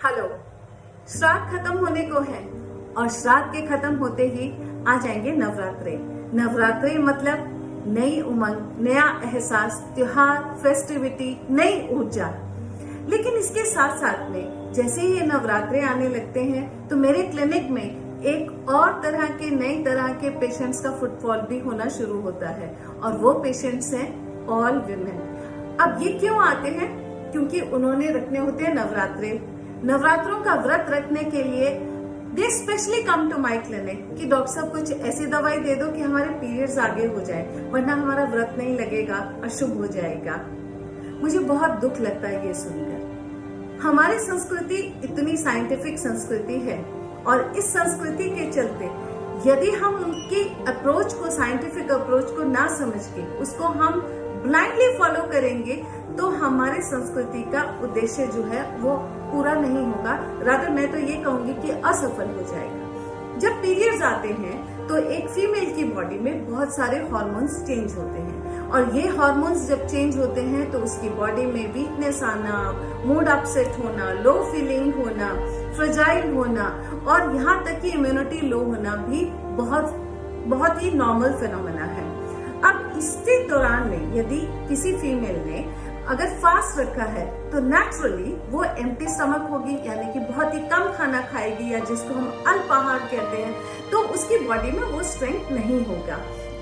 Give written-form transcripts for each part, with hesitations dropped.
Hello. श्राद्ध खत्म होने को है और श्राद्ध के खत्म होते ही आ जाएंगे नवरात्रे। नवरात्रे मतलब नई उमंग, नया एहसास, त्योहार, फेस्टिविटी, नई ऊर्जा। लेकिन इसके साथ साथ में जैसे ही ये नवरात्रे आने लगते हैं तो मेरे क्लिनिक में एक और नई तरह के पेशेंट्स का फुटफॉल भी होना शुरू होता है और वो पेशेंट्स हैं ऑल विमेन। अब ये क्यों आते हैं? क्योंकि उन्होंने रखने होते हैं नवरात्रे। नवरात्रों का व्रत रखने के लिए they specially come to my clinic कि डॉक्टर साहब कुछ ऐसी दवाई दे दो कि हमारे पीरियड्स आगे हो जाए, वरना हमारा व्रत नहीं लगेगा, अशुभ हो जाएगा। मुझे बहुत दुख लगता है ये सुनकर। हमारी संस्कृति इतनी साइंटिफिक संस्कृति है और इस संस्कृति के चलते यदि हम उनकी अप्रोच को, साइंटिफिक अप्रोच को ना समझ के उसको हम ब्लाइंडली फॉलो करेंगे तो हमारे संस्कृति का उद्देश्य जो है वो पूरा नहीं होगा। रादर मैं तो ये कहूंगी कि असफल हो जाएगा। जब पीरियड्स आते हैं तो एक फीमेल की बॉडी में बहुत सारे हार्मोन्स चेंज होते हैं और ये हार्मोन्स जब चेंज होते हैं तो उसकी बॉडी में वीकनेस आना, मूड अपसेट होना, लो फीलिंग होना, फ्रजाइल होना और यहाँ तक कि इम्यूनिटी लो होना भी बहुत ही नॉर्मल फिनोमेना है। अब इसके दौरान में यदि किसी फीमेल ने अगर फास्ट रखा है तो नेचुरली वो एम्प्टी स्टमक होगी, यानी कि बहुत ही कम खाना खाएगी या जिसको हम अल्पाहार कहते हैं, तो उसकी बॉडी में वो स्ट्रेंथ नहीं होगा।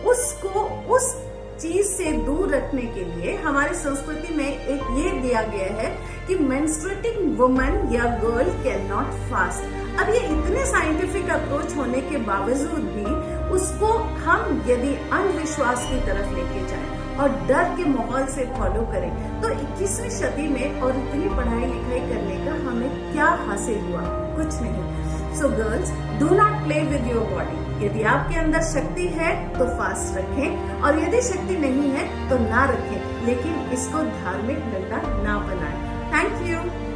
उसको उस चीज से दूर रखने के लिए हमारी संस्कृति में एक ये दिया गया है कि मेंस्ट्रुएटिंग वुमन या गर्ल कैन नॉट फास्ट। अब ये इतने साइंटिफिक अप्रोच होने के बावजूद भी उसको हम यदि अंधविश्वास की तरफ लेके जाएं और डर के माहौल से फॉलो करें तो 21वीं सदी में और इतनी पढ़ाई लिखाई करने का हमें क्या हासिल हुआ? कुछ नहीं। So girls, do not play with your body. यदि आपके अंदर शक्ति है तो फास्ट रखें और यदि शक्ति नहीं है तो ना रखें, लेकिन इसको धार्मिक डंडा ना बनाएं। Thank you.